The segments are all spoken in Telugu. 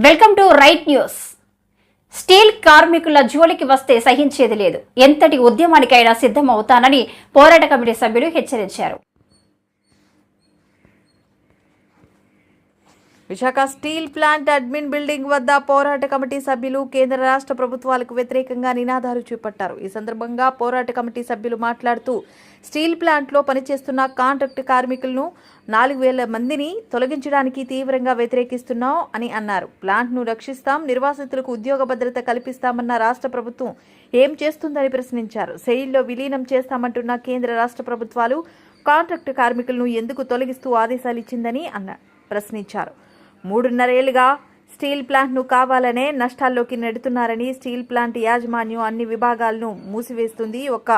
Welcome to right news. Steel కార్మికుల జోలికి వస్తే సహించేది లేదు, ఎంతటి ఉద్యమానికైనా సిద్ధం అవుతానని పోరాట కమిటీ సభ్యులు హెచ్చరించారు. Visakha steel plant admin building వద్ద పోరాట కమిటీ సభ్యులు కేంద్ర రాష్ట్ర ప్రభుత్వాలకు వ్యతిరేకంగా నినాదాలు చేపట్టారు. ఈ సందర్భంగా పోరాట కమిటీ సభ్యులు మాట్లాడుతూ స్టీల్ ప్లాంట్లో పనిచేస్తున్న కాంట్రాక్ట్ కార్మికులను 4,000 మందిని తొలగించడానికి తీవ్రంగా వ్యతిరేకిస్తున్నాం అని అన్నారు. ప్లాంట్ను రక్షిస్తాం, నిర్వాసితులకు ఉద్యోగ భద్రత కల్పిస్తామన్న రాష్ట్ర ప్రభుత్వం ఏం చేస్తుందని ప్రశ్నించారు. సెయిల్లో విలీనం చేస్తామంటున్న కేంద్ర రాష్ట్ర ప్రభుత్వాలు కాంట్రాక్ట్ కార్మికులను ఎందుకు తొలగిస్తూ ఆదేశాలు ఇచ్చిందని ప్రశ్నించారు. 3.5 ఏళ్లుగా స్టీల్ ప్లాంట్ను కావాలనే నష్టాల్లోకి నెడుతున్నారని, స్టీల్ ప్లాంట్ యాజమాన్యం అన్ని విభాగాలను మూసివేస్తుంది, ఒక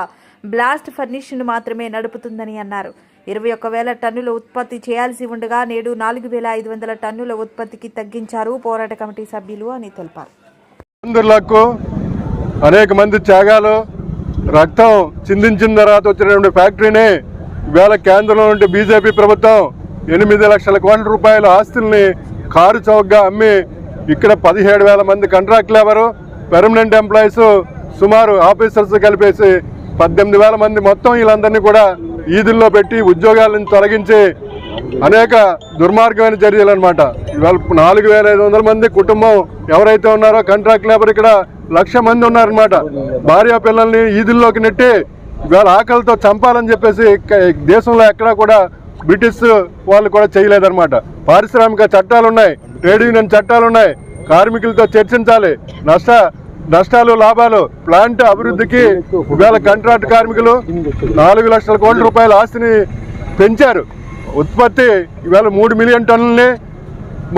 బ్లాస్ట్ ఫర్నిష్ను మాత్రమే నడుపుతుందని అన్నారు. 21,000 టన్నుల ఉత్పత్తి చేయాల్సి ఉండగా నేడు 4,500 టన్నుల ఉత్పత్తికి తగ్గించారు పోరాట కమిటీ సభ్యులు అని తెలిపారు. అనేక మంది త్యాగాలు, రక్తం చిందించిన తర్వాత వచ్చినటువంటి ఫ్యాక్టరీని ఇవాళ కేంద్రంలో ఉంటే బీజేపీ ప్రభుత్వం 8 లక్షల కోట్ల రూపాయల ఆస్తుల్ని కారు చౌకగా అమ్మి ఇక్కడ 17,000 మంది కాంట్రాక్ట్ లేబరు, పెర్మనెంట్ ఎంప్లాయీస్, సుమారు ఆఫీసర్స్ కలిపేసి 18,000 మంది మొత్తం వీళ్ళందరినీ కూడా ఈదుల్లో పెట్టి ఉద్యోగాలను తొలగించి అనేక దుర్మార్గమైన చర్యలు అనమాట. ఇవాళ 4,500 మంది కుటుంబం ఎవరైతే ఉన్నారో కాంట్రాక్ట్ లేబర్ ఇక్కడ 1,00,000 మంది ఉన్నారనమాట. భార్య పిల్లల్ని ఈదుల్లోకి నెట్టి ఇవాళ ఆకలితో చంపాలని చెప్పేసి దేశంలో ఎక్కడా కూడా బ్రిటిష్ వాళ్ళు కూడా చేయలేదన్నమాట. పారిశ్రామిక చట్టాలు ఉన్నాయి, ట్రేడ్ యూనియన్ చట్టాలు ఉన్నాయి, కార్మికులతో చర్చించాలి, నష్టాలు లాభాలు, ప్లాంట్ అభివృద్ధికి ఇవాళ కాంట్రాక్ట్ కార్మికులు 4 లక్షల కోట్ల రూపాయల ఆస్తిని పెంచారు. ఉత్పత్తి ఇవాళ 3 మిలియన్ టన్నుల్ని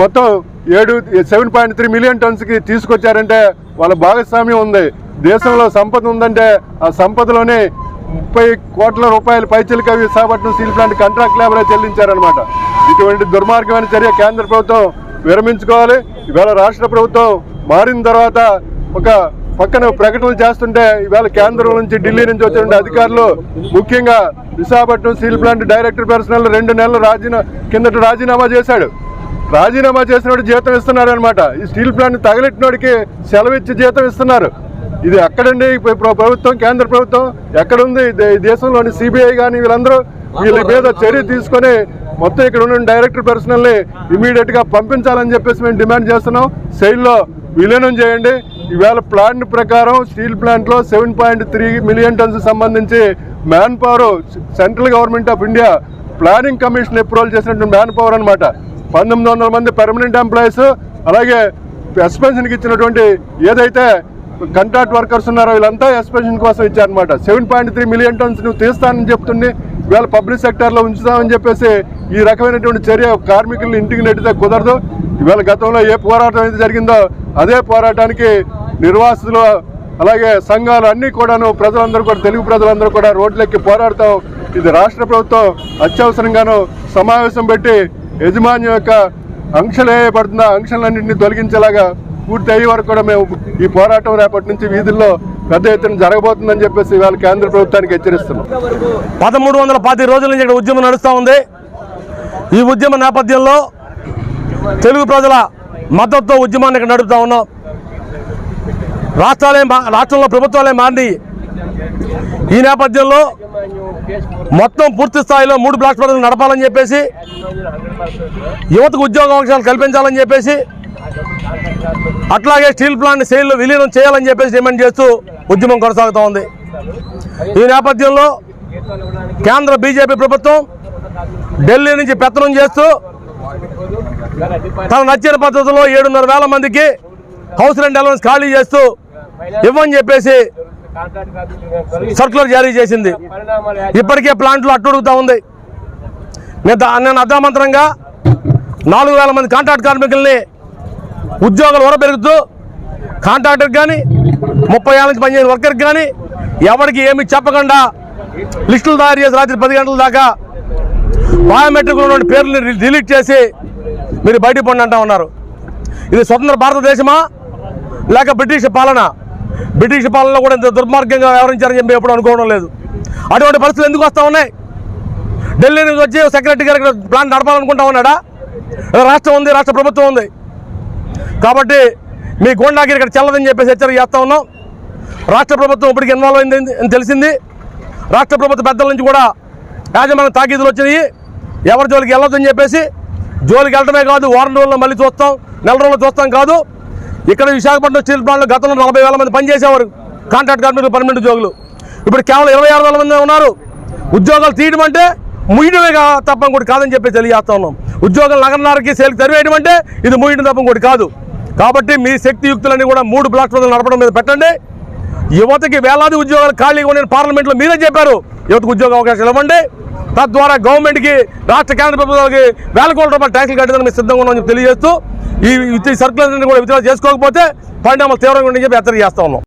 మొత్తం 7.3 మిలియన్ టన్స్కి తీసుకొచ్చారంటే వాళ్ళ భాగస్వామ్యం ఉంది. దేశంలో సంపద ఉందంటే ఆ సంపదలోనే 30 కోట్ల రూపాయల పైచిలుక విశాఖపట్నం స్టీల్ ప్లాంట్ కాంట్రాక్ట్ లేబరే చెల్లించారనమాట. ఇటువంటి దుర్మార్గమైన చర్య కేంద్ర ప్రభుత్వం విరమించుకోవాలి. ఇవాళ రాష్ట్ర ప్రభుత్వం మారిన తర్వాత ఒక పక్కన ప్రకటనలు చేస్తుంటే ఇవాళ కేంద్రం నుంచి ఢిల్లీ నుంచి వచ్చిన అధికారులు ముఖ్యంగా Visakhapatnam steel plant director personal 2 నెలలు కిందట రాజీనామా చేశాడు. రాజీనామా చేసినోడు జీతం ఇస్తున్నారు అనమాట. ఈ స్టీల్ ప్లాంట్ తగలెట్టినోడికి సెలవు ఇచ్చి జీతం ఇస్తున్నారు. ఇది ఎక్కడండి ప్రభుత్వం, కేంద్ర ప్రభుత్వం ఎక్కడుంది? దేశంలోని సిబిఐ కానీ వీళ్ళందరూ వీళ్ళ మీద చర్య తీసుకొని మొత్తం ఇక్కడ ఉన్న డైరెక్టర్ పర్సనల్ని ఇమీడియట్గా పంపించాలని చెప్పేసి మేము డిమాండ్ చేస్తున్నాం. సెయిల్లో విలీనం చేయండి. ఈవేళ ప్లాంట్ ప్రకారం స్టీల్ ప్లాంట్లో 7.3 మిలియన్ టన్స్ సంబంధించి man power central government of India planning commission approval చేసినటువంటి మ్యాన్ పవర్ అనమాట. 1,900 మంది పర్మనెంట్ ఎంప్లాయీస్, అలాగే ఎక్స్పెన్షన్కి ఇచ్చినటువంటి ఏదైతే కాంట్రాక్ట్ వర్కర్స్ ఉన్నారో వీళ్ళంతా ఎక్స్పెన్షన్ కోసం ఇచ్చారనమాట. 7.3 మిలియన్ టన్స్ నువ్వు తీస్తానని చెప్తుంది, ఇవాళ పబ్లిక్ సెక్టర్లో ఉంచుతామని చెప్పేసి ఈ రకమైనటువంటి చర్య కార్మికులను ఇంటికి నెట్టితే కుదరదు. ఇవాళ గతంలో ఏ పోరాటం అయితే జరిగిందో అదే పోరాటానికి నిర్వాసితులు అలాగే సంఘాలు అన్నీ కూడాను ప్రజలందరూ కూడా, తెలుగు ప్రజలందరూ కూడా రోడ్లెక్కి పోరాడతాం. ఇది రాష్ట్ర ప్రభుత్వం అత్యవసరంగాను సమావేశం పెట్టి యజమాన్యం యొక్క ఆంక్షలు ఏపడుతుందో ఆంక్షలన్నింటినీ తొలగించేలాగా పూర్తి అయ్యే వరకు కూడా మేము ఈ పోరాటం రేపటి నుంచి వీధుల్లో పెద్ద ఎత్తున జరగబోతుందని చెప్పేసి ఇవాళ కేంద్ర ప్రభుత్వానికి హెచ్చరిస్తున్నాం. 1340 రోజుల నుంచి ఇక్కడ ఉద్యమం నడుస్తూ ఉంది. ఈ ఉద్యమ నేపథ్యంలో తెలుగు ప్రజల మద్దతుతో ఉద్యమాన్ని ఇక్కడ నడుపుతా ఉన్నాం. రాష్ట్రంలో ప్రభుత్వాలే మారినాయి. ఈ నేపథ్యంలో మొత్తం పూర్తి స్థాయిలో 3 బ్లాస్ట్ పద్ధతులు నడపాలని చెప్పేసి, యువతకు ఉద్యోగ అవకాశాలు కల్పించాలని చెప్పేసి, అట్లాగే స్టీల్ ప్లాంట్ సెయిల్లో విలీనం చేయాలని చెప్పేసి డిమాండ్ చేస్తూ ఉద్యమం కొనసాగుతూ ఉంది. ఈ నేపథ్యంలో కేంద్ర బీజేపీ ప్రభుత్వం ఢిల్లీ నుంచి పెత్తనం చేస్తూ తన నచ్చిన పద్ధతిలో 7,500 మందికి హౌస్ రెంట్ అలవెన్స్ ఖాళీ చేస్తూ ఇవ్వని చెప్పేసి సర్క్యులర్ జారీ చేసింది. ఇప్పటికే ప్లాంట్లో అట్టుడుగుతూ ఉంది. నేను అర్ధమంతరంగా 4,000 మంది కాంట్రాక్ట్ కార్మికుల్ని ఉద్యోగాలు పెరుగుతూ కాంట్రాక్టర్కి కానీ 30 ఏళ్ళ నుంచి పనిచేసిన వర్కర్కి కానీ ఎవరికి ఏమి చెప్పకుండా లిస్టులు తయారు చేసి రాత్రి 10 గంటల దాకా బయోమెట్రిక్ ఉన్నటువంటి పేర్లు డిలీట్ చేసి మీరు బయటికి పండి అంటా ఉన్నారు. ఇది స్వతంత్ర భారతదేశమా లేక బ్రిటిష్ పాలన? బ్రిటిష్ పాలనలో కూడా ఇంత దుర్మార్గంగా వ్యవహరించారని చెప్పి ఎప్పుడు అనుకోవడం లేదు. అటువంటి పరిస్థితులు ఎందుకు వస్తూ ఉన్నాయి? ఢిల్లీ నుంచి వచ్చి సెక్రటరీ గారు ప్లాన్ నడపాలనుకుంటా ఉన్నాడా? రాష్ట్రం ఉంది, రాష్ట్ర ప్రభుత్వం ఉంది. కాబట్టి మీ గోండాగిరి ఇక్కడ చెల్లదని చెప్పేసి హెచ్చరిక చేస్తూ ఉన్నాం. రాష్ట్ర ప్రభుత్వం ఇప్పటికి ఇన్వాల్వ్ అయింది అని తెలిసింది. రాష్ట్ర ప్రభుత్వ పెద్దల నుంచి కూడా యాజమాన్య తాకీదులు వచ్చినాయి. ఎవరి జోలికి వెళ్ళొద్దని చెప్పేసి. జోలికి వెళ్ళడమే కాదు, వారం రోజుల్లో మళ్ళీ చూస్తాం, నెల రోజుల్లో చూస్తాం కాదు. ఇక్కడ విశాఖపట్నం స్టీల్ ప్లాంట్లో గతంలో 40,000 మంది పనిచేసేవారు కాంట్రాక్ట్ కార్మికులు, పర్మనెంట్ ఉద్యోగులు. ఇప్పుడు కేవలం 26,000 మంది ఉన్నారు. ఉద్యోగాలు తీయడం అంటే ముయ్యడమే తప్ప ఇంకోటి కాదని చెప్పి తెలియజేస్తా ఉన్నాం. ఉద్యోగాలు నగరన్నరకి సేల్కి తరివేయడం అంటే ఇది ముయ్యడం తప్ప ఇంకోటి కాదు. కాబట్టి మీ శక్తియుక్తులన్నీ కూడా 3 ప్లాట్ఫామ్లు నడపడం మీద పెట్టండి. యువతకి వేలాది ఉద్యోగాలు ఖాళీగా ఉన్నాయని పార్లమెంట్లో మీరే చెప్పారు. యువతకు ఉద్యోగ అవకాశాలు ఇవ్వండి. తద్వారా గవర్నమెంట్కి, రాష్ట్ర కేంద్ర ప్రభుత్వాలకి వేల కోట్ల రూపాయలు ట్యాక్సులు కట్టడానికి మేము సిద్ధంగా ఉన్నామని తెలియజేస్తూ ఈ సర్కులర్ని కూడా విత్డ్రా చేసుకోకపోతే పరిణామాలు తీవ్రంగా ఉండని చెప్పి హెచ్చరిక చేస్తా ఉన్నాం.